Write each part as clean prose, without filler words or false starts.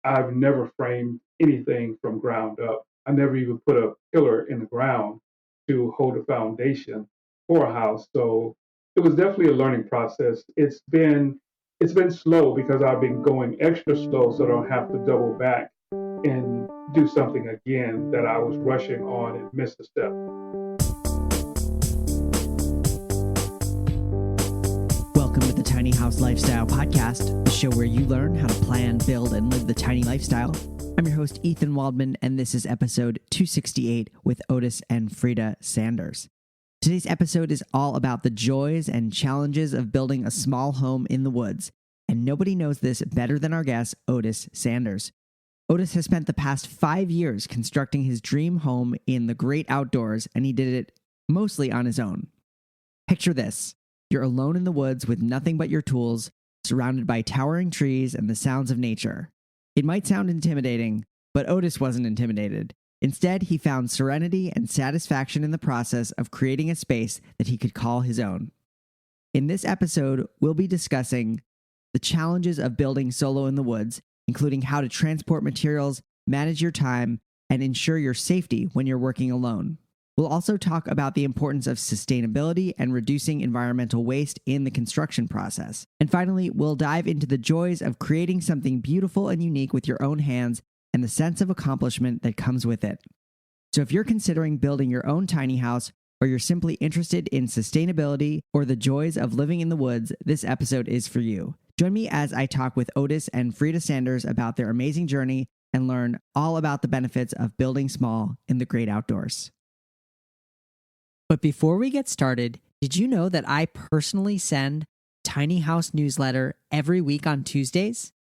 I've never framed anything from ground up. I never even put a pillar in the ground to hold a foundation for a house. So it was definitely a learning process. It's been slow because I've been going extra slow so I don't have to double back and do something again that I was rushing on and missed a step. Welcome to the Tiny House Lifestyle Podcast, the show where you learn how to plan, build, and live the tiny lifestyle. I'm your host, Ethan Waldman, and this is episode 268 with Otis and Frida Sanders. Today's episode is all about the joys and challenges of building a small home in the woods, and nobody knows this better than our guest, Otis Sanders. Otis has spent the past 5 years constructing his dream home in the great outdoors, and he did it mostly on his own. Picture this. You're alone in the woods with nothing but your tools, surrounded by towering trees and the sounds of nature. It might sound intimidating, but Otis wasn't intimidated. Instead, he found serenity and satisfaction in the process of creating a space that he could call his own. In this episode, we'll be discussing the challenges of building solo in the woods, including how to transport materials, manage your time, and ensure your safety when you're working alone. We'll also talk about the importance of sustainability and reducing environmental waste in the construction process. And finally, we'll dive into the joys of creating something beautiful and unique with your own hands and the sense of accomplishment that comes with it. So if you're considering building your own tiny house, or you're simply interested in sustainability or the joys of living in the woods, this episode is for you. Join me as I talk with Otis and Frida Sanders about their amazing journey and learn all about the benefits of building small in the great outdoors. But before we get started, did you know that I personally send Tiny House newsletter every week on Tuesdays?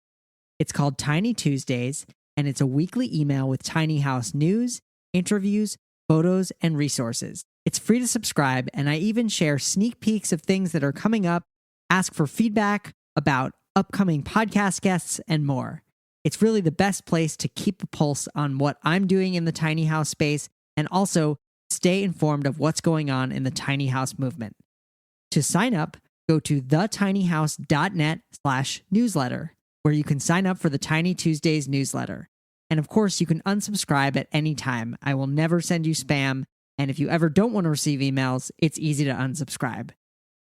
It's called Tiny Tuesdays, and it's a weekly email with Tiny House news, interviews, photos, and resources. It's free to subscribe, and I even share sneak peeks of things that are coming up, ask for feedback about upcoming podcast guests, and more. It's really the best place to keep a pulse on what I'm doing in the tiny house space and also stay informed of what's going on in the tiny house movement. To sign up, go to thetinyhouse.net/newsletter, where you can sign up for the Tiny Tuesdays newsletter. And of course, you can unsubscribe at any time. I will never send you spam. And if you ever don't want to receive emails, it's easy to unsubscribe.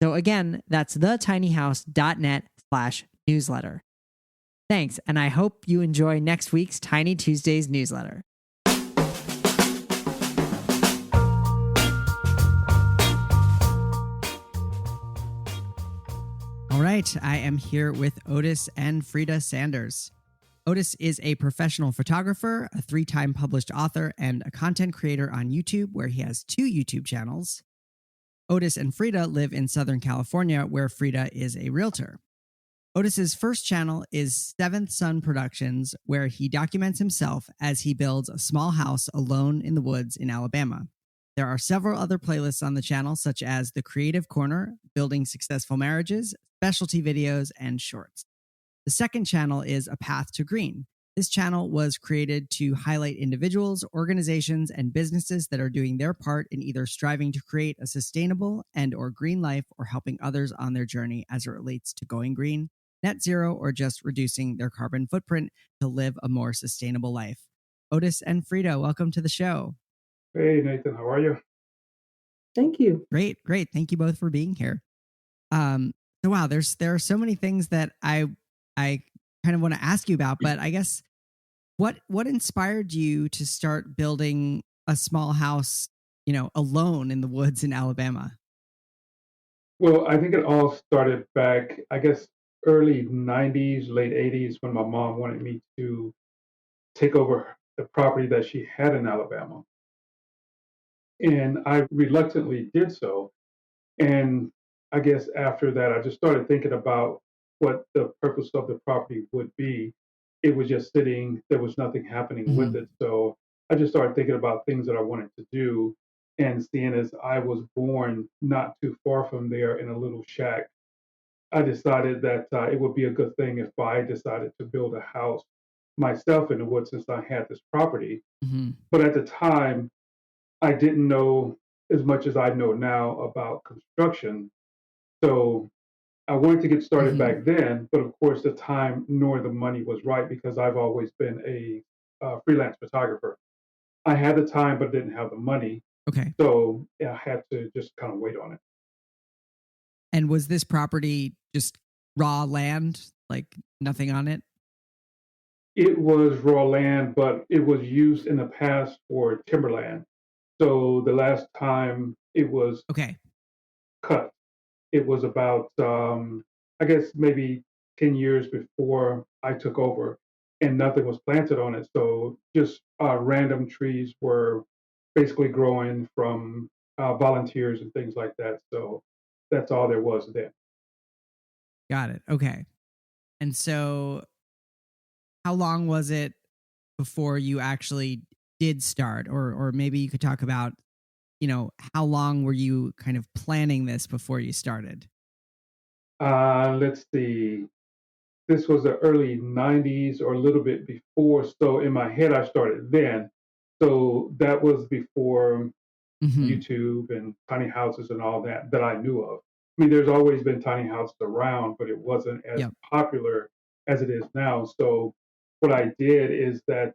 So again, that's thetinyhouse.net/newsletter. Thanks, and I hope you enjoy next week's Tiny Tuesdays newsletter. All right, I am here with Otis and Frida Sanders. Otis is a professional photographer, a 3-time published author, and a content creator on YouTube, where he has 2 YouTube channels. Otis and Frida live in Southern California, where Frida is a realtor. Otis's first channel is Seventh Son Productions, where he documents himself as he builds a small house alone in the woods in Alabama. There are several other playlists on the channel, such as The Creative Corner, Building Successful Marriages, specialty videos, and shorts. The second channel is A Path to Green. This channel was created to highlight individuals, organizations, and businesses that are doing their part in either striving to create a sustainable and/or green life or helping others on their journey as it relates to going green, net zero, or just reducing their carbon footprint to live a more sustainable life. Otis and Frida, welcome to the show. Hey, Nathan, how are you? Thank you. Great. Thank you both for being here. So wow, there are so many things that I kind of want to ask you about, but I guess what inspired you to start building a small house, alone in the woods in Alabama? Well, I think it all started back, I guess, early 90s, late 80s, when my mom wanted me to take over the property that she had in Alabama. And I reluctantly did so. And I guess after that, I just started thinking about what the purpose of the property would be. It was just sitting, there was nothing happening with it. So I just started thinking about things that I wanted to do. And seeing as I was born not too far from there in a little shack, I decided that it would be a good thing if I decided to build a house myself in the woods since I had this property. Mm-hmm. But at the time, I didn't know as much as I know now about construction. So I wanted to get started Hmm. back then, but of course, the time nor the money was right because I've always been a freelance photographer. I had the time, but didn't have the money. Okay. So I had to just kind of wait on it. And was this property just raw land, like nothing on it? It was raw land, but it was used in the past for timberland. So the last time it was Okay. cut, it was about, I guess, maybe 10 years before I took over, and nothing was planted on it. So just random trees were basically growing from volunteers and things like that. So that's all there was then. Got it. Okay. And so how long was it before you actually did start? Or maybe you could talk about, how long were you kind of planning this before you started? Let's see. This was the early 90s or a little bit before. So in my head, I started then. So that was before Hmm. YouTube and tiny houses and all that I knew of. I mean, there's always been tiny houses around, but it wasn't as Yep. popular as it is now. So what I did is that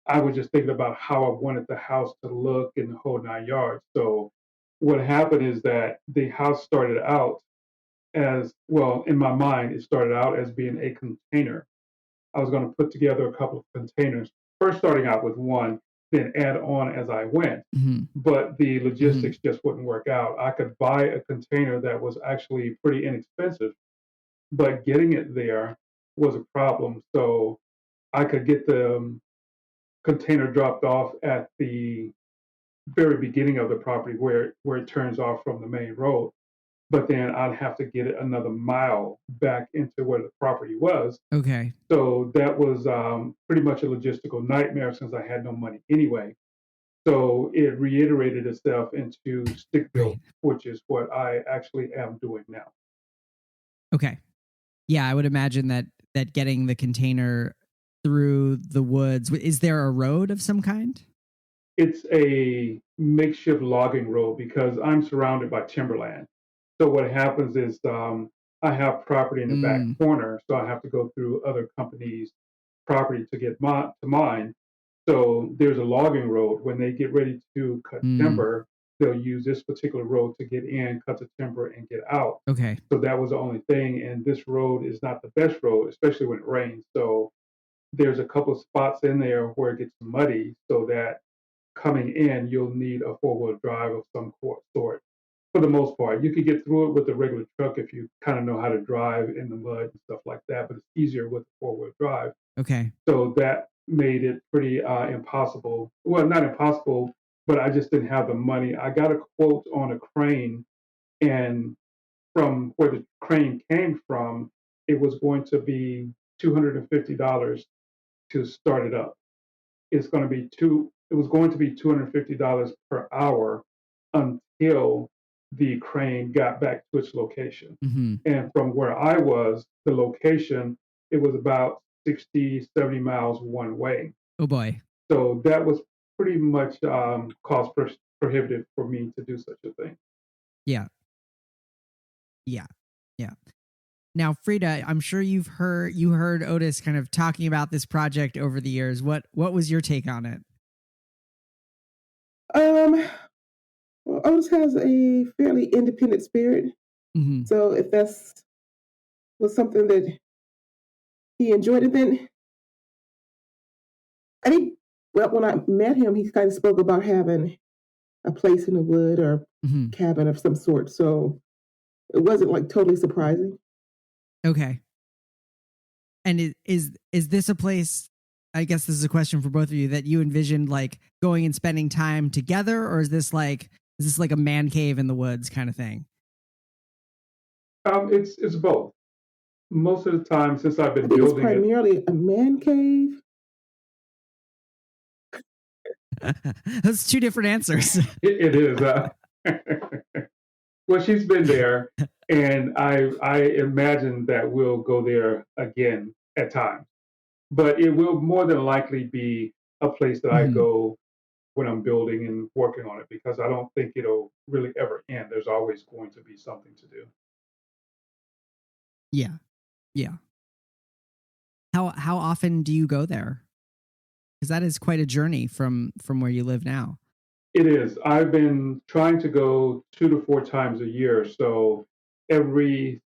I was just thinking about how I wanted the house to look in the whole 9 yards. So what happened is that the house started out as well, in my mind, it started out as being a container. I was going to put together a couple of containers, first starting out with one, then add on as I went. Hmm. But the Hmm. logistics just wouldn't work out. I could buy a container that was actually pretty inexpensive, but getting it there was a problem. So I could get the container dropped off at the very beginning of the property where it turns off from the main road, but then I'd have to get it another mile back into where the property was. Okay. So that was pretty much a logistical nightmare since I had no money anyway. So it reiterated itself into stick built, Right. which is what I actually am doing now. Okay. Yeah, I would imagine that getting the container through the woods, is there a road of some kind? It's a makeshift logging road because I'm surrounded by timberland. So what happens is I have property in the back Mm. corner, so I have to go through other companies' property to get to mine. So there's a logging road. When they get ready to cut Mm. timber, they'll use this particular road to get in, cut the timber, and get out. Okay. So that was the only thing. And this road is not the best road, especially when it rains. So there's a couple of spots in there where it gets muddy, so that coming in, you'll need a four-wheel drive of some sort. For the most part, you could get through it with a regular truck if you kind of know how to drive in the mud and stuff like that, but it's easier with four-wheel drive. Okay. So that made it pretty impossible. Well, not impossible, but I just didn't have the money. I got a quote on a crane, and from where the crane came from, it was going to be $250 to start it up. It's going to be two. It was going to be $250 per hour until the crane got back to its location. Hmm. And from where I was, the location, it was about 60, 70 miles one way. Oh boy. So that was pretty much cost prohibitive for me to do such a thing. Yeah. Yeah. Yeah. Now, Frida, I'm sure you heard Otis kind of talking about this project over the years. What was your take on it? Um, well, Otis has a fairly independent spirit. Hmm. So if that's was something that he enjoyed, it then I think, well, when I met him, he kind of spoke about having a place in the wood or Hmm. cabin of some sort. So it wasn't like totally surprising. Okay. And is this a place? I guess this is a question for both of you that you envisioned like going and spending time together, or is this like a man cave in the woods kind of thing? It's both. Most of the time, since I've I been think it's building it, primarily a man cave. That's two different answers. it is. Well, she's been there, and I imagine that we'll go there again at times. But it will more than likely be a place that I Hmm. go when I'm building and working on it because I don't think it'll really ever end. There's always going to be something to do. Yeah. Yeah. How often do you go there? Because that is quite a journey from where you live now. It is. I've been trying to go 2 to 4 times a year. So every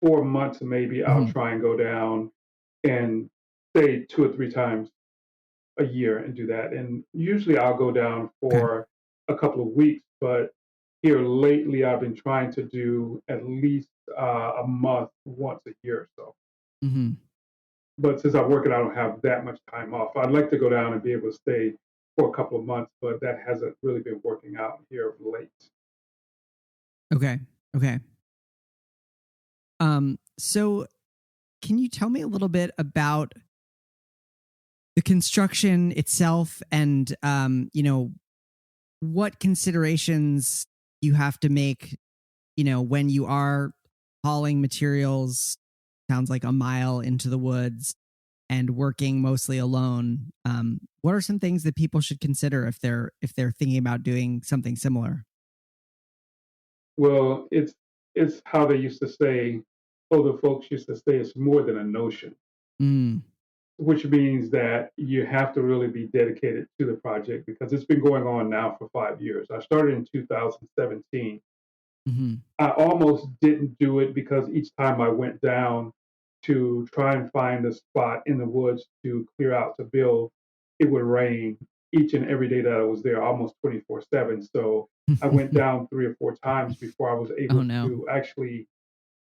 4 months, maybe I'll Hmm. try and go down and stay 2 or 3 times a year and do that. And usually I'll go down Okay. for a couple of weeks, but here lately I've been trying to do at least a month once a year or so. Hmm. But since I'm working, I don't have that much time off. I'd like to go down and be able to stay for a couple of months, but that hasn't really been working out here of late. Okay. Okay. So can you tell me a little bit about the construction itself and what considerations you have to make, when you are hauling materials, sounds like a mile into the woods and working mostly alone. What are some things that people should consider if they're thinking about doing something similar? Well, it's how they used to say, older folks used to say, it's more than a notion, Mm, which means that you have to really be dedicated to the project because it's been going on now for 5 years. I started in 2017. hmm. I almost didn't do it because each time I went down to try and find a spot in the woods to clear out to build, it would rain each and every day that I was there, almost 24/7. So I went down 3 or 4 times before I was Oh able no. to actually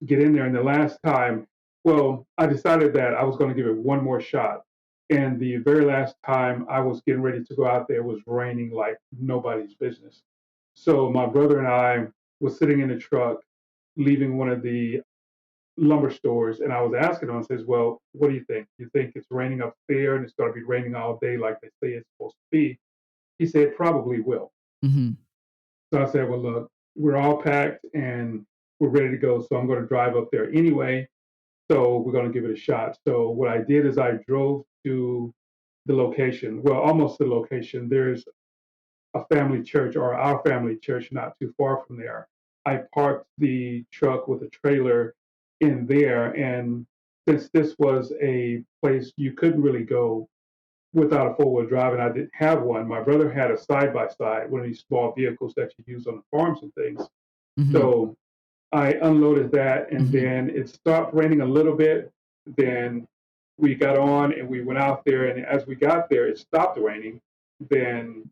get in there. And the last time, well, I decided that I was going to give it one more shot. And the very last time I was getting ready to go out there, it was raining like nobody's business. So my brother and I was sitting in the truck, leaving one of the lumber stores, and I was asking him, I says, "Well, what do you think? You think it's raining up there and it's going to be raining all day like they say it's supposed to be?" He said, "Probably will." Hmm. So I said, "Well, look, we're all packed and we're ready to go. So I'm going to drive up there anyway. So we're going to give it a shot." So what I did is I drove to the location, well, almost the location. There's a family church or our family church not too far from there. I parked the truck with a trailer in there. And since this was a place you couldn't really go without a four-wheel drive, and I didn't have one, my brother had a side by side, one of these small vehicles that you use on the farms and things. Hmm. So I unloaded that, and Hmm. then it stopped raining a little bit. Then we got on and we went out there, and as we got there, it stopped raining. Then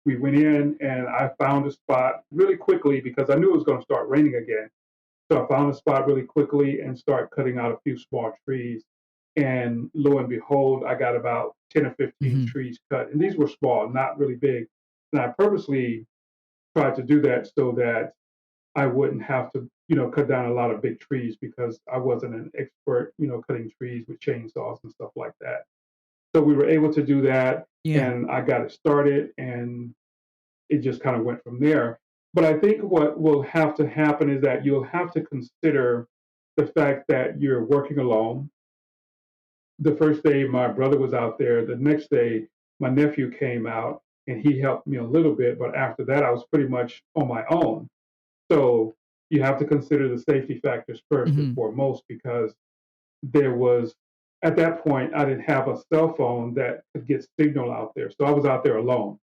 we went in, and I found a spot really quickly because I knew it was going to start raining again. So I found a spot really quickly and start cutting out a few small trees. And lo and behold, I got about 10 or 15 Hmm. trees cut. And these were small, not really big. And I purposely tried to do that so that I wouldn't have to, cut down a lot of big trees because I wasn't an expert, cutting trees with chainsaws and stuff like that. So we were able to do that, Yeah. and I got it started, and it just kind of went from there. But I think what will have to happen is that you'll have to consider the fact that you're working alone. The first day my brother was out there, the next day my nephew came out and he helped me a little bit. But after that, I was pretty much on my own. So you have to consider the safety factors first and Hmm. foremost because there was, at that point, I didn't have a cell phone that could get signal out there. So I was out there alone.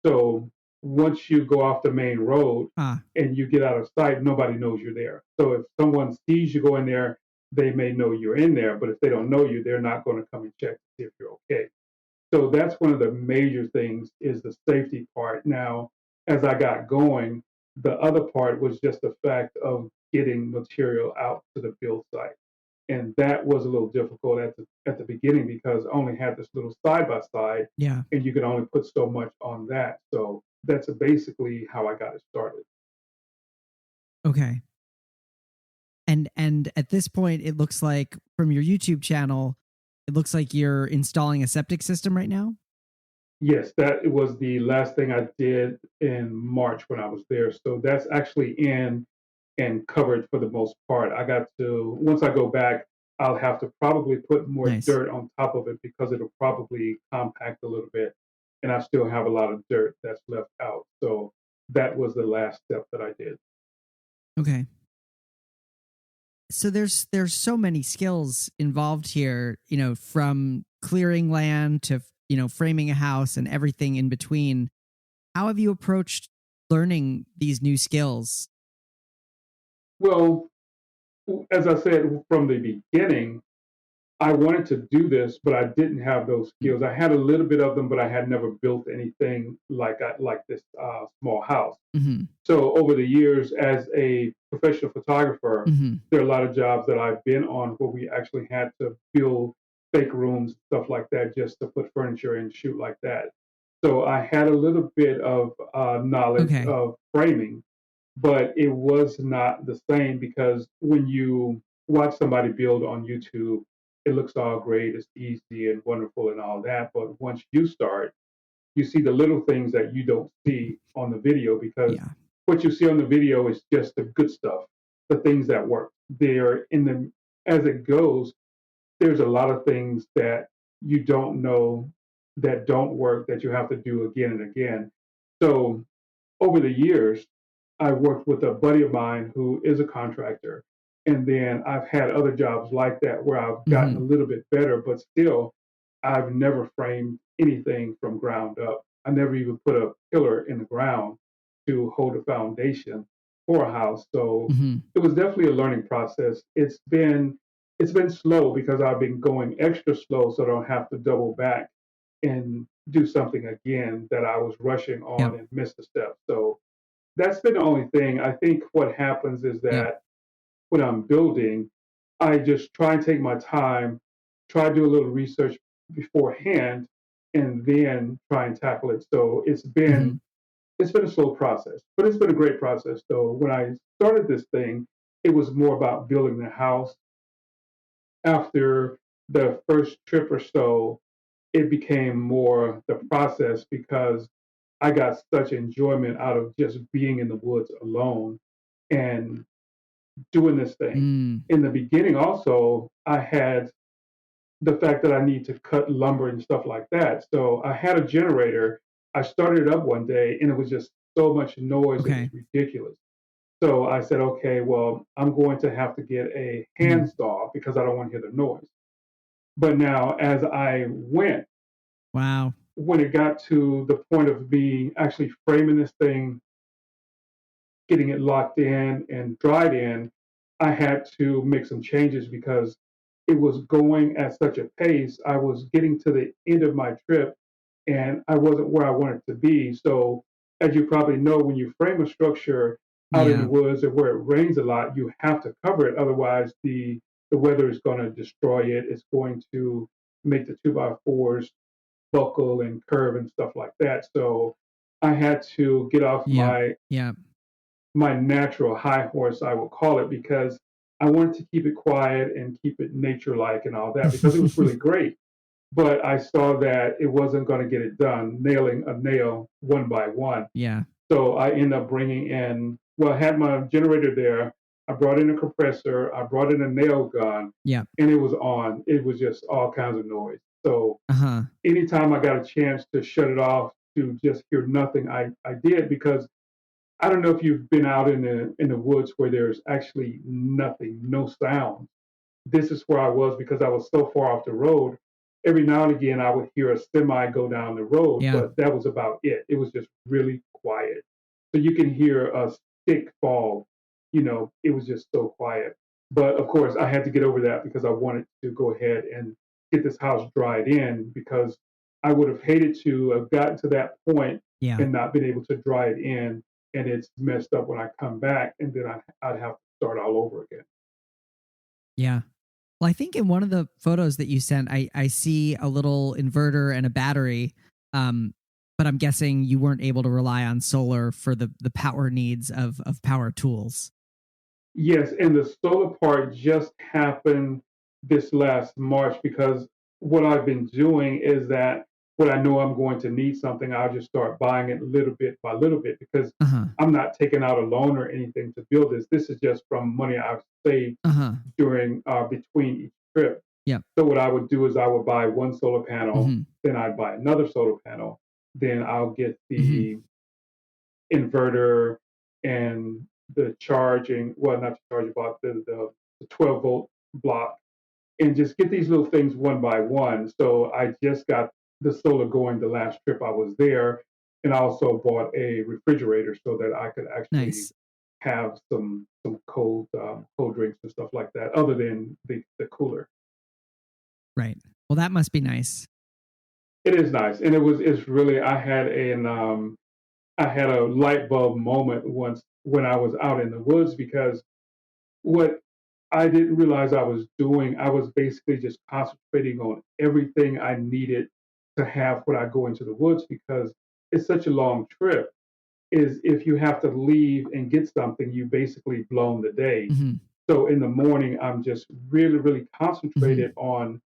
So once you go off the main road Ah. and you get out of sight, nobody knows you're there. So if someone sees you go in there, they may know you're in there, but if they don't know you, they're not going to come and check to see if you're okay. So that's one of the major things is the safety part. Now, as I got going, the other part was just the fact of getting material out to the build site. And that was a little difficult at the beginning because I only had this little side by side Yeah. and you could only put so much on that. So that's basically how I got it started. Okay. And at this point, it looks like from your YouTube channel, it looks like you're installing a septic system right now. Yes, that was the last thing I did in March when I was there. So that's actually in and covered for the most part. I got to, once I go back, I'll have to probably put more Nice. dirt on top of it because it'll probably compact a little bit. And I still have a lot of dirt that's left out. So that was the last step that I did. Okay. So there's so many skills involved here, you know, from clearing land to, you know, framing a house and everything in between. How have you approached learning these new skills? Well, as I said from the beginning, I wanted to do this, but I didn't have those skills. I had a little bit of them, but I had never built anything like this small house. Mm-hmm. So over the years, as a professional photographer, Mm-hmm. there are a lot of jobs that I've been on where we actually had to build fake rooms, stuff like that, just to put furniture and shoot like that. So I had a little bit of knowledge Okay. of framing, but it was not the same because when you watch somebody build on YouTube, it looks all great, it's easy and wonderful and all that. But once you start, you see the little things that you don't see on the video because Yeah. what you see on the video is just the good stuff, the things that work. They're in the as it goes, there's a lot of things that you don't know that don't work that you have to do again and again. So over the years, I worked with a buddy of mine who is a contractor. And then I've had other jobs like that where I've gotten Mm-hmm. a little bit better, but still, I've never framed anything from ground up. I never even put a pillar in the ground to hold a foundation for a house. So Mm-hmm. it was definitely a learning process. It's been slow because I've been going extra slow so I don't have to double back and do something again that I was rushing Yep. on and missed a step. So that's been the only thing. I think what happens is Yep. that when I'm building, I just try and take my time, try to do a little research beforehand, and then try and tackle it. So Mm-hmm. it's been a slow process, but it's been a great process. Though when I started this thing, it was more about building the house. After the first trip or so, it became more the process because I got such enjoyment out of just being in the woods alone and doing this thing. Mm. In the beginning, also, I had the fact that I need to cut lumber and stuff like that. So I had a generator. I started it up one day and it was just so much noise, it was Okay. ridiculous. So I said, okay, well, I'm going to have to get a Mm-hmm. handsaw because I don't want to hear the noise. But now, as I went, Wow. when it got to the point of me actually framing this thing, getting it locked in and dried in, I had to make some changes because it was going at such a pace. I was getting to the end of my trip and I wasn't where I wanted to be. So, as you probably know, when you frame a structure out in the Yeah. woods or where it rains a lot, you have to cover it. Otherwise, the weather is going to destroy it. It's going to make the two by fours buckle and curve and stuff like that. So, I had to get off Yep. Yep. my natural high horse, I will call it, because I wanted to keep it quiet and keep it nature like and all that because it was really great. But I saw that it wasn't going to get it done, nailing a nail one by one. Yeah. So I ended up bringing in, well, I had my generator there. I brought in a compressor, I brought in a nail gun, Yeah. and it was on. It was just all kinds of noise. So Uh-huh. anytime I got a chance to shut it off to just hear nothing, I did because I don't know if you've been out in the woods where there's actually nothing, no sound. This is where I was because I was so far off the road. Every now and again, I would hear a semi go down the road, Yeah. but that was about it. It was just really quiet. So you can hear a stick fall. It was just so quiet. But of course, I had to get over that because I wanted to go ahead and get this house dried in because I would have hated to have gotten to that point Yeah. and not been able to dry it in. And it's messed up when I come back, and then I'd have to start all over again. Yeah. Well, I think in one of the photos that you sent, I see a little inverter and a battery. Um, but I'm guessing you weren't able to rely on solar for the power needs of power tools. Yes, and the solar part just happened this last March because what I've been doing is that when I know I'm going to need something, I'll just start buying it little bit by little bit because Uh-huh. I'm not taking out a loan or anything to build this. This is just from money I've saved Uh-huh. during between each trip. Yep. So what I would do is I would buy one solar panel, Mm-hmm. then I'd buy another solar panel, then I'll get Mm-hmm. the inverter and the charging, well, not the charging, but the the 12-volt block, and just get these little things one by one. So I just got the solar going the last trip I was there, and I also bought a refrigerator so that I could actually Nice. have some cold drinks and stuff like that, other than the cooler. Right. Well, that must be nice. It is nice, and it's really I had a light bulb moment once when I was out in the woods because what I didn't realize I was doing, I was basically just concentrating on everything I needed to have when I go into the woods because it's such a long trip. Is if you have to leave and get something, you basically blown the day. Hmm. So in the morning, I'm just really, really Hmm. concentrated on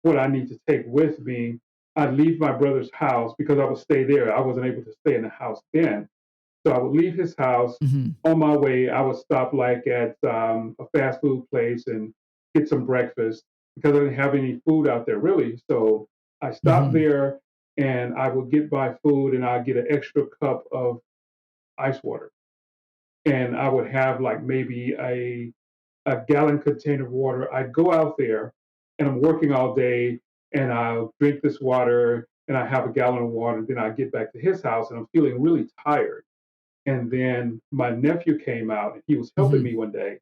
what I need to take with me. I leave my brother's house because I would stay there. I wasn't able to stay in the house then. So I would leave his house. Hmm. On my way, I would stop like at a fast food place and get some breakfast because I didn't have any food out there really. So I stopped Hmm. there and I would get my food and I'd get an extra cup of ice water. And I would have like maybe a gallon container of water. I'd go out there and I'm working all day and I'll drink this water and I have a gallon of water. Then I get back to his house and I'm feeling really tired. And then my nephew came out and he was helping Hmm. me one day.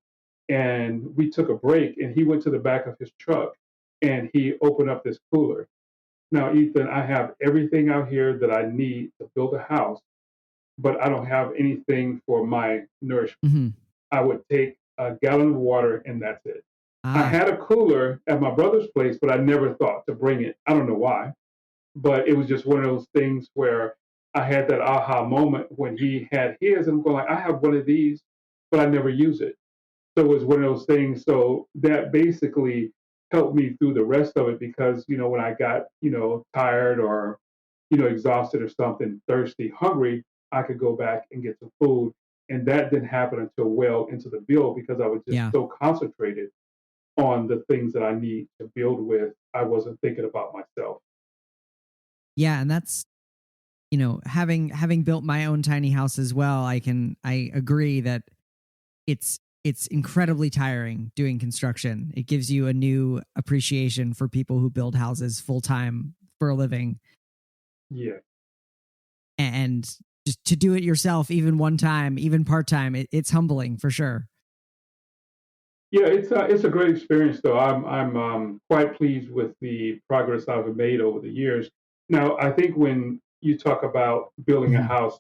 And we took a break and he went to the back of his truck and he opened up this cooler. Now, Ethan, I have everything out here that I need to build a house, but I don't have anything for my nourishment. Hmm. I would take a gallon of water and that's it. I Ah, had a cooler at my brother's place, but I never thought to bring it. I don't know why, but it was just one of those things where I had that aha moment when he had his, and I'm going like, I have one of these, but I never use it. So it was one of those things. So that basically helped me through the rest of it because when I got tired or exhausted or something, thirsty, hungry, I could go back and get some food. And that didn't happen until well into the build because I was just yeah. so concentrated on the things that I need to build with. I wasn't thinking about myself. Yeah. And that's, having built my own tiny house as well, I agree that it's incredibly tiring doing construction. It gives you a new appreciation for people who build houses full time for a living, Yeah. and just to do it yourself, even one time, even part time, it's humbling for sure. Yeah, it's a great experience though. I'm quite pleased with the progress I've made over the years. Now, I think when you talk about building a Hmm. house,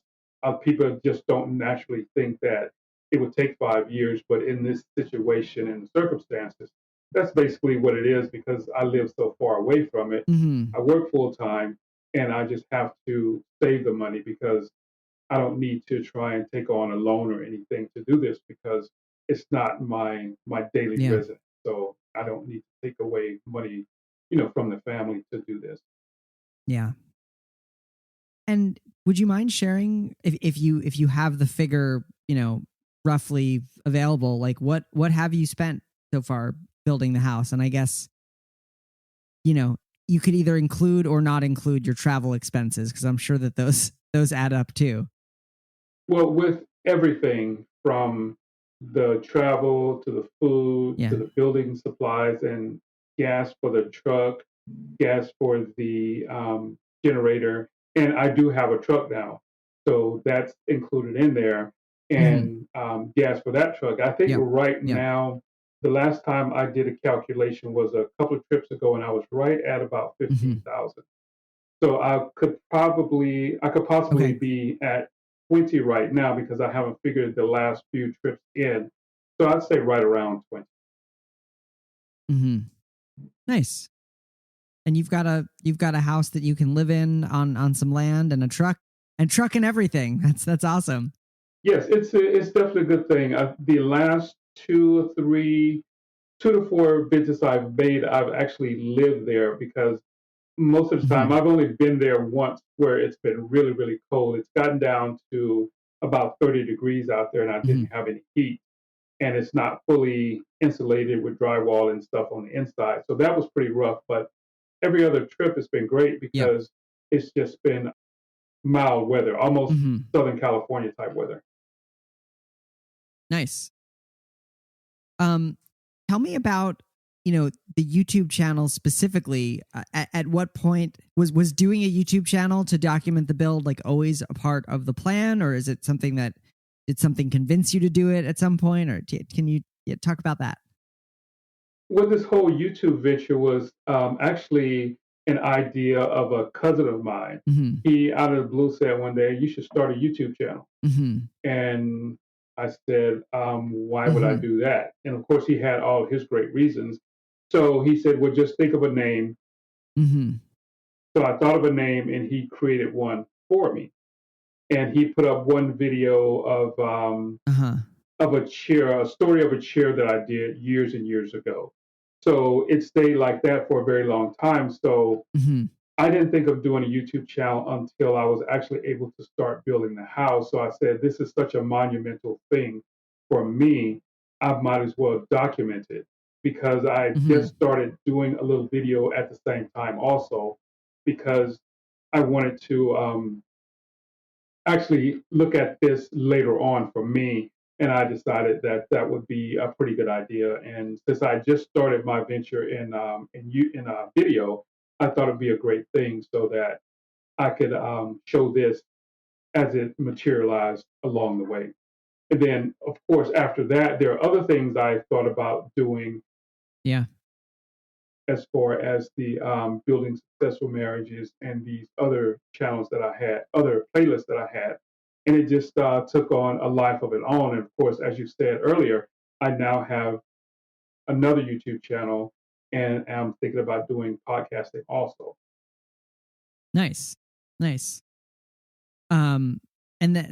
people just don't naturally think that it would take 5 years, but in this situation and circumstances, that's basically what it is because I live so far away from it. Hmm. I work full time, and I just have to save the money because I don't need to try and take on a loan or anything to do this because it's not my daily Yeah. residence. So I don't need to take away money, from the family to do this. Yeah. And would you mind sharing if you have the figure, roughly available, like what have you spent so far building the house? And I guess, you know, you could either include or not include your travel expenses because I'm sure that those add up too. Well, with everything from the travel to the food Yeah. to the building supplies and gas for the truck, gas for the generator, and I do have a truck now, so that's included in there, Hmm. and gas for that truck. I think Yep. right Yep. now, the last time I did a calculation was a couple of trips ago, and I was right at about Hmm. 15,000. So I could possibly Okay. be at 20 right now because I haven't figured the last few trips in. So I'd say right around 20. Hmm. Nice. And you've got a house that you can live in on some land and a truck and everything. That's awesome. Yes, it's definitely a good thing. The last 2 to 4 visits I've made, I've actually lived there because most of the time Hmm. I've only been there once where it's been really, really cold. It's gotten down to about 30 degrees out there and I Hmm. didn't have any heat. And it's not fully insulated with drywall and stuff on the inside. So that was pretty rough. But every other trip has been great Yep. because it's just been mild weather, almost Hmm. Southern California type weather. Nice. Um, Tell me about, the YouTube channel specifically. At what point was doing a YouTube channel to document the build like always a part of the plan, or is it something that did something convince you to do it at some point, or can you talk about that? Well, this whole YouTube venture was actually an idea of a cousin of mine. Mm-hmm. He, out of the blue, said one day, "You should start a YouTube channel." Mm-hmm. And I said, "Why would I Mm-hmm. do that?" And of course, he had all his great reasons. So he said, "Well, just think of a name." Mm-hmm. So I thought of a name, and he created one for me. And he put up one video Uh-huh. of a chair, a story of a chair that I did years and years ago. So it stayed like that for a very long time. So Mm-hmm. I didn't think of doing a YouTube channel until I was actually able to start building the house. So I said, this is such a monumental thing for me. I might as well document it because I Mm-hmm. just started doing a little video at the same time, also because I wanted to actually look at this later on for me. And I decided that that would be a pretty good idea. And since I just started my venture in video, I thought it'd be a great thing so that I could show this as it materialized along the way. And then, of course, after that, there are other things I thought about doing Yeah. as far as the building successful marriages and these other channels that I had, other playlists that I had. And it just took on a life of its own. And of course, as you said earlier, I now have another YouTube channel and I'm thinking about doing podcasting also. Nice. Nice. Um,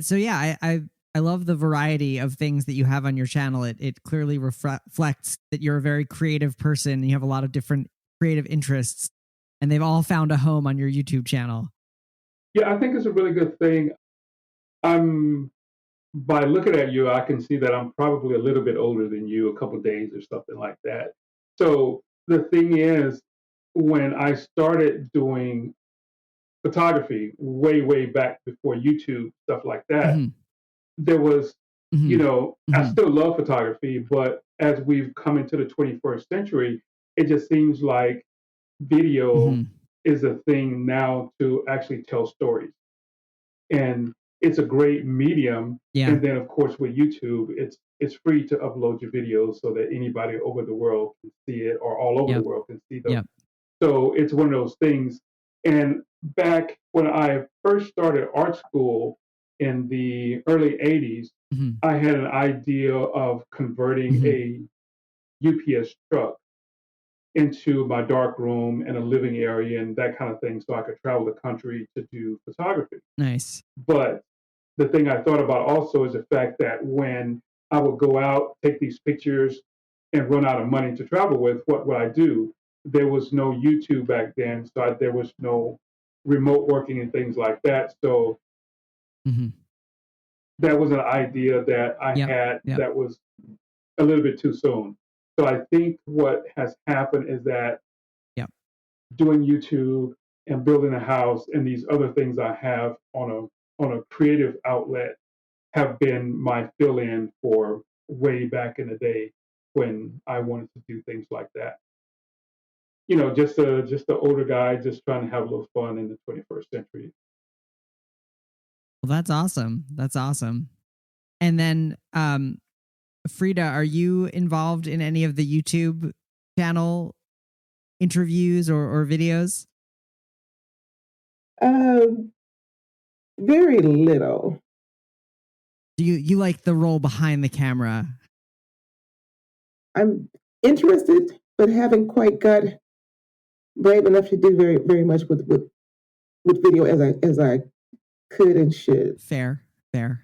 so yeah, I love the variety of things that you have on your channel. It clearly reflects that you're a very creative person and you have a lot of different creative interests, and they've all found a home on your YouTube channel. Yeah, I think it's a really good thing. I'm By looking at you, I can see that I'm probably a little bit older than you, a couple of days or something like that. So the thing is, when I started doing photography way, way back before YouTube, stuff like that, Mm-hmm. there was, Mm-hmm. I Mm-hmm. still love photography, but as we've come into the 21st century, it just seems like video Mm-hmm. is a thing now to actually tell stories. And it's a great medium. Yeah. And then, of course, with YouTube, it's free to upload your videos so that anybody over the world can see it, or all over the Yep. world can see them. Yep. So it's one of those things. And back when I first started art school in the early 80s, Mm-hmm. I had an idea of converting Mm-hmm. a UPS truck into my dark room and a living area and that kind of thing so I could travel the country to do photography. Nice. But the thing I thought about also is the fact that when I would go out, take these pictures, and run out of money to travel with, what would I do? There was no YouTube back then, so there was no remote working and things like that. So Mm-hmm. that was an idea that I Yep. had Yep. that was a little bit too soon. So I think what has happened is that Yep. doing YouTube and building a house and these other things I have on a creative outlet have been my fill-in for way back in the day when I wanted to do things like that. Just the older guy just trying to have a little fun in the 21st century. Well, that's awesome. That's awesome. And then, Frida, are you involved in any of the YouTube channel interviews or videos? Um, very little. Do you like the role behind the camera? I'm interested, but haven't quite got brave enough to do very, very much with video as I could and should. Fair, fair.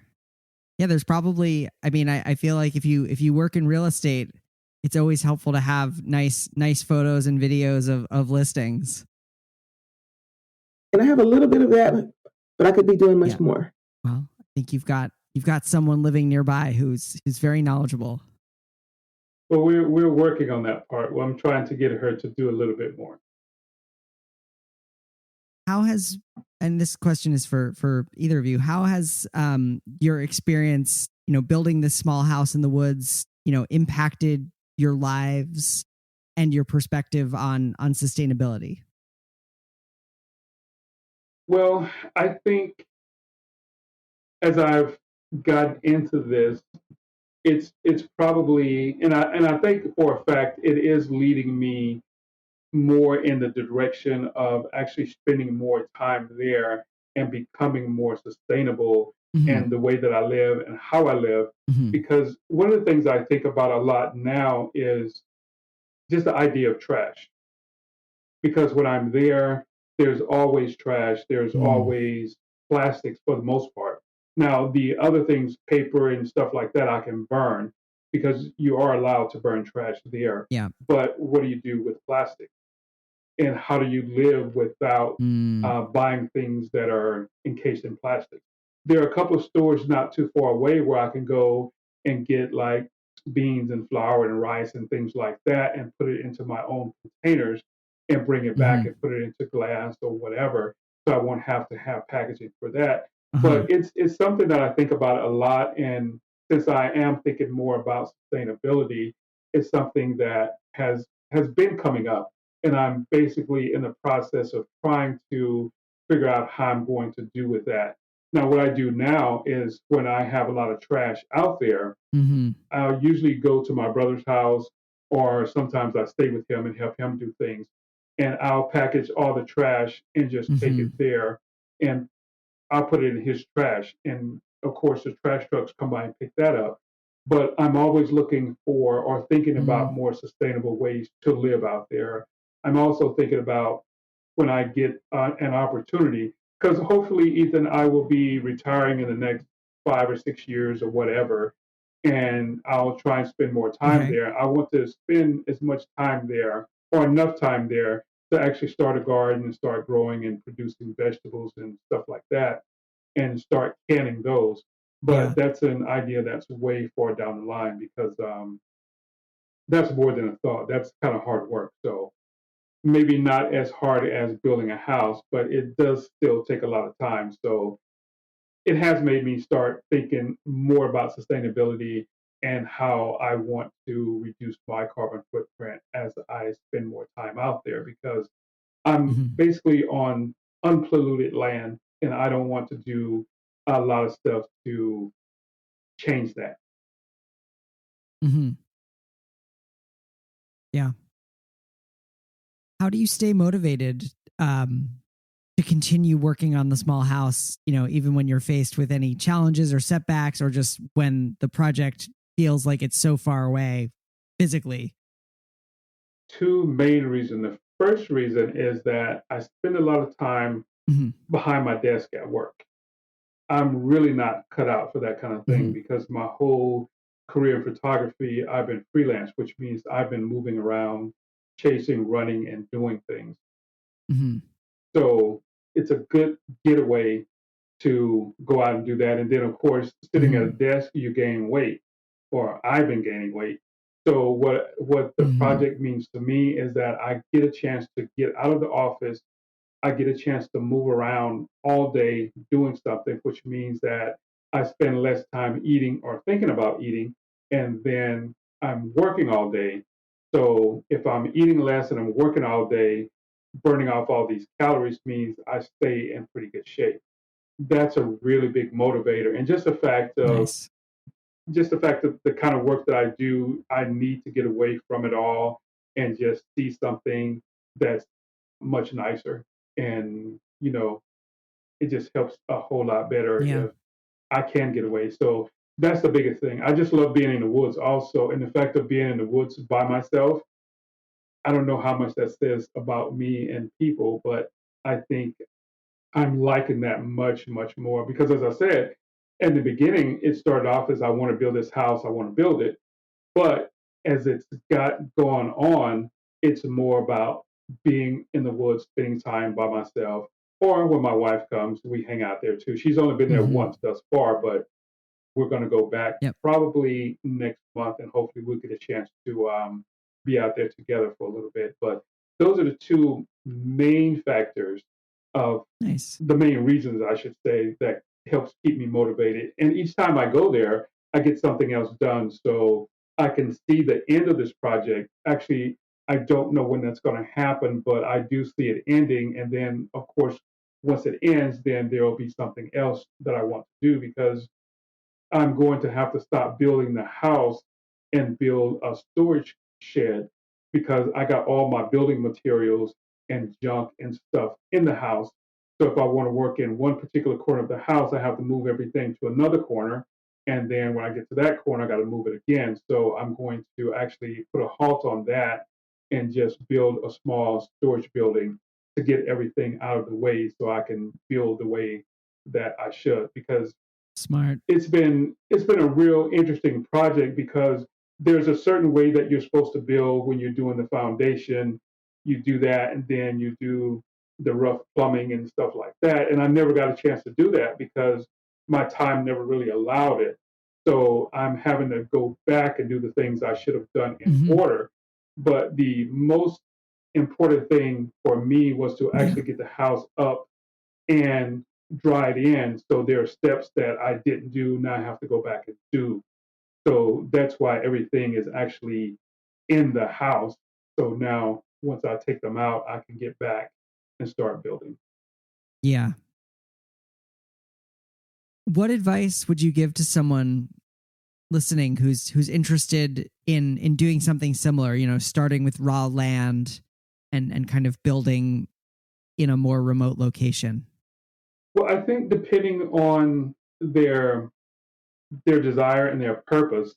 Yeah, there's probably. I mean, I feel like if you work in real estate, it's always helpful to have nice photos and videos of listings. And I have a little bit of that, but I could be doing much Yeah. more. Well, I think you've got someone living nearby who's very knowledgeable. Well, we're working on that part. Well, I'm trying to get her to do a little bit more. How has, and this question is for either of you, how has your experience, building this small house in the woods, impacted your lives and your perspective on sustainability? Well, I think as I've gotten into this, it's probably, and I think for a fact it is leading me more in the direction of actually spending more time there and becoming more sustainable in the way that I live and how I live. Mm-hmm. Because one of the things I think about a lot now is just the idea of trash. Because when I'm there, there's always trash, there's Mm. always plastics for the most part. Now, the other things, paper and stuff like that, I can burn because you are allowed to burn trash there. Yeah. But what do you do with plastic? And how do you live without Mm. buying things that are encased in plastic? There are a couple of stores not too far away where I can go and get like beans and flour and rice and things like that and put it into my own containers and bring it back Mm-hmm. and put it into glass or whatever. So I won't have to have packaging for that. Uh-huh. But it's something that I think about a lot. And since I am thinking more about sustainability, it's something that has been coming up, and I'm basically in the process of trying to figure out how I'm going to do with that. Now, what I do now is when I have a lot of trash out there, Mm-hmm. I'll usually go to my brother's house, or sometimes I stay with him and help him do things. And I'll package all the trash and just take Mm-hmm. it there, and I'll put it in his trash. And of course, the trash trucks come by and pick that up. But I'm always looking for or thinking Mm-hmm. about more sustainable ways to live out there. I'm also thinking about when I get an opportunity, because hopefully, Ethan, I will be retiring in the next 5 or 6 years or whatever, and I'll try and spend more time Okay. there. I want to spend as much time there or enough time there to actually start a garden and start growing and producing vegetables and stuff like that and start canning those. Yeah. But that's an idea that's way far down the line because that's more than a thought. That's kind of hard work. So maybe not as hard as building a house, but it does still take a lot of time. So it has made me start thinking more about sustainability and how I want to reduce my carbon footprint as I spend more time out there because I'm Mm-hmm. basically on unpolluted land and I don't want to do a lot of stuff to change that. Mm-hmm. Yeah. How do you stay motivated to continue working on the small house, even when you're faced with any challenges or setbacks or just when the project feels like it's so far away physically? Two main reasons. The first reason is that I spend a lot of time Mm-hmm. behind my desk at work. I'm really not cut out for that kind of thing Mm-hmm. because my whole career in photography, I've been freelance, which means I've been moving around, chasing, running, and doing things. Mm-hmm. So it's a good getaway to go out and do that. And then, of course, sitting at a Mm-hmm. desk, you gain weight, or I've been gaining weight. So what the Mm-hmm. project means to me is that I get a chance to get out of the office. I get a chance to move around all day doing something, which means that I spend less time eating or thinking about eating, and then I'm working all day. So if I'm eating less and I'm working all day, burning off all these calories means I stay in pretty good shape. That's a really big motivator, and Nice. just the fact that the kind of work that I do, I need to get away from it all and just see something that's much nicer. And, it just helps a whole lot better Yeah. if I can get away. So that's the biggest thing. I just love being in the woods also. And the fact of being in the woods by myself, I don't know how much that says about me and people, but I think I'm liking that much, much more because as I said, in the beginning, it started off as I want to build this house, I want to build it. But as it's got gone on, it's more about being in the woods, spending time by myself. Or when my wife comes, we hang out there too. She's only been there Mm-hmm. once thus far, but we're going to go back Yep. probably next month, and hopefully we'll get a chance to be out there together for a little bit. But those are the two main factors of Nice. the main reasons, I should say, that helps keep me motivated. And each time I go there, I get something else done. So I can see the end of this project. Actually, I don't know when that's going to happen, but I do see it ending. And then, of course, once it ends, then there will be something else that I want to do because I'm going to have to stop building the house and build a storage shed because I got all my building materials and junk and stuff in the house. So if I want to work in one particular corner of the house, I have to move everything to another corner. And then when I get to that corner, I got to move it again. So I'm going to actually put a halt on that and just build a small storage building to get everything out of the way so I can build the way that I should. Because Smart. it's been a real interesting project because there's a certain way that you're supposed to build when you're doing the foundation. You do that, and then you do the rough plumbing and stuff like that. And I never got a chance to do that because my time never really allowed it. So I'm having to go back and do the things I should have done in Mhm. order. But the most important thing for me was to Yeah. actually get the house up and dried in. So there are steps that I didn't do. Now I have to go back and do. So that's why everything is actually in the house. So now once I take them out, I can get back and start building. Yeah. What advice would you give to someone listening who's interested in doing something similar, starting with raw land and kind of building in a more remote location? Well, I think depending on their desire and their purpose,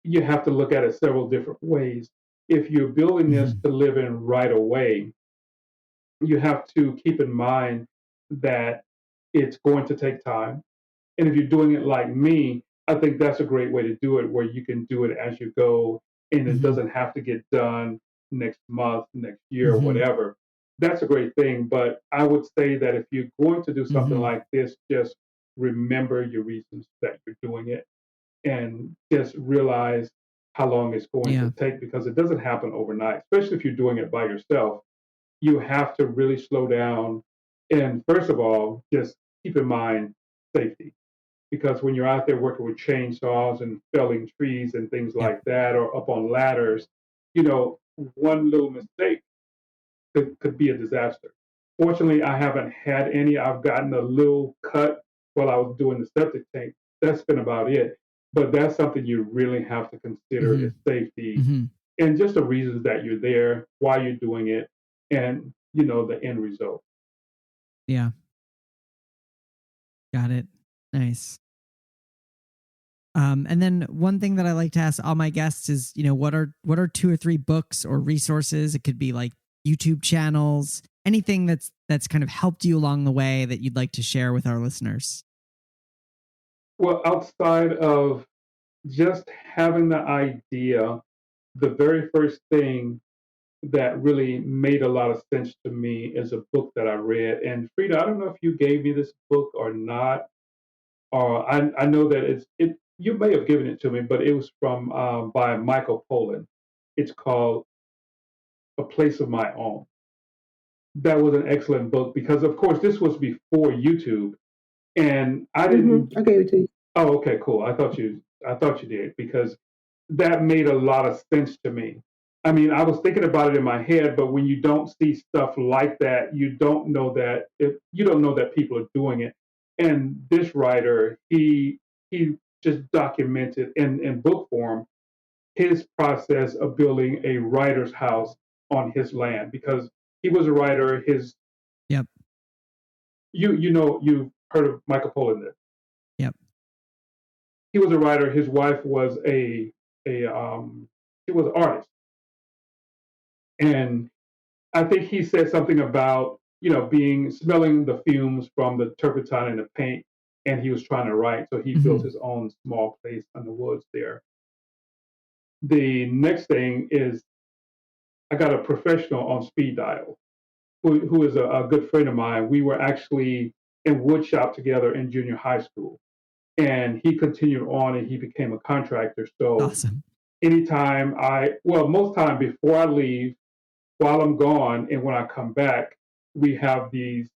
you have to look at it several different ways. If you're building this Mhm. to live in right away, you have to keep in mind that it's going to take time. And if you're doing it like me, I think that's a great way to do it, where you can do it as you go and it Mhm. doesn't have to get done next month, next year, or Mhm. whatever. That's a great thing. But I would say that if you're going to do something Mhm. like this, just remember your reasons that you're doing it and just realize how long it's going Yeah. to take because it doesn't happen overnight, especially if you're doing it by yourself. You have to really slow down. And first of all, just keep in mind safety. Because when you're out there working with chainsaws and felling trees and things Yep. like that, or up on ladders, one little mistake could be a disaster. Fortunately, I haven't had any. I've gotten a little cut while I was doing the septic tank. That's been about it. But that's something you really have to consider is Mhm. safety Mhm. and just the reasons that you're there, why you're doing it, and the end result. Yeah. Got it. Nice. And then one thing that I like to ask all my guests is, what are two or three books or resources? It could be like YouTube channels, anything that's kind of helped you along the way that you'd like to share with our listeners. Well, outside of just having the idea, the very first thing that really made a lot of sense to me is a book that I read. And Frida, I don't know if you gave me this book or not. Or I know that it. You may have given it to me, but it was from by Michael Pollan. It's called A Place of My Own. That was an excellent book because, of course, this was before YouTube, and I didn't. I gave it to you. Oh, okay, cool. I thought you did because that made a lot of sense to me. I mean, I was thinking about it in my head, but when you don't see stuff like that, you don't know that if you don't know that people are doing it. And this writer, he just documented in book form his process of building a writer's house on his land because he was a writer. Yep. You've heard of Michael Pollan. Yep. He was a writer. His wife was a she was an artist, and I think he said something about being smelling the fumes from the turpentine and the paint, and he was trying to write, so he built Mhm. his own small place in the woods there. The next thing is I got a professional on speed dial who is a good friend of mine. We were actually in wood shop together in junior high school, and he continued on and he became a contractor. So Awesome. anytime most time before I leave, while I'm gone, and when I come back, we have these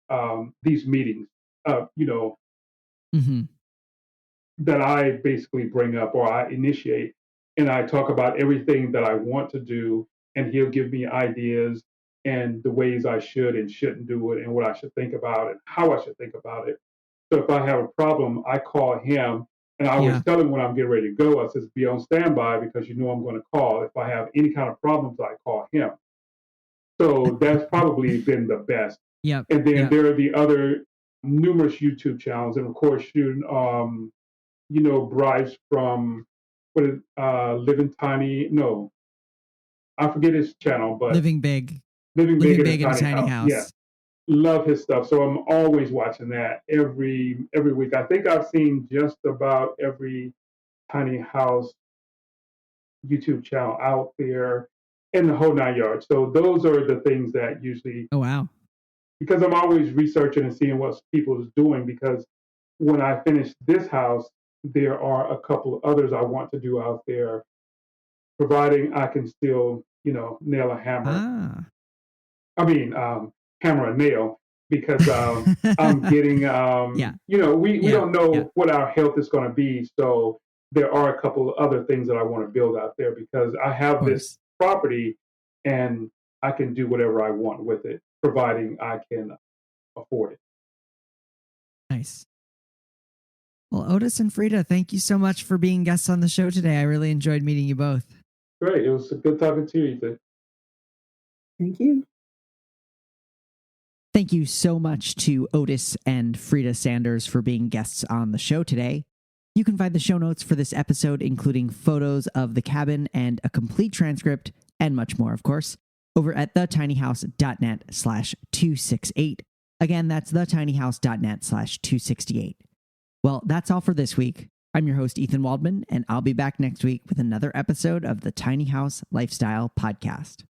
meetings, uh, you know, Mhm. that I basically bring up or I initiate. and I talk about everything that I want to do, and he'll give me ideas and the ways I should and shouldn't do it, and what I should think about and how I should think about it. So if I have a problem, I call him, and I always tell him when I'm getting ready to go, I says, be on standby because you know I'm going to call. If I have any kind of problems, I call him. So that's probably been the best. Yep. And then Yep. there are the other numerous YouTube channels, and of course, Bryce from Living Tiny. No, I forget his channel, but Living Big. Living Living Big Big in in a a Tiny Tiny House. Yeah, House. love his stuff. So I'm always watching that every week. I think I've seen just about every tiny house YouTube channel out there in the whole 9 yards. So those are the things that usually, Oh, wow. because I'm always researching and seeing what people is doing. Because when I finish this house, there are a couple of others I want to do out there, providing I can still, nail a hammer. Ah. I mean, hammer a nail, because I'm getting, Yeah. we don't know Yeah. what our health is going to be. So there are a couple of other things that I want to build out there, because I have this property and I can do whatever I want with it, providing I can afford it. Nice. Well, Otis and Frida, thank you so much for being guests on the show today. I really enjoyed meeting you both. Great. It was good talking to you, Ethan. Thank you. Thank you so much to Otis and Frida Sanders for being guests on the show today. You can find the show notes for this episode, including photos of the cabin and a complete transcript, and much more, of course, over at thetinyhouse.net/268. Again, that's thetinyhouse.net/268. Well, that's all for this week. I'm your host, Ethan Waldman, and I'll be back next week with another episode of the Tiny House Lifestyle Podcast.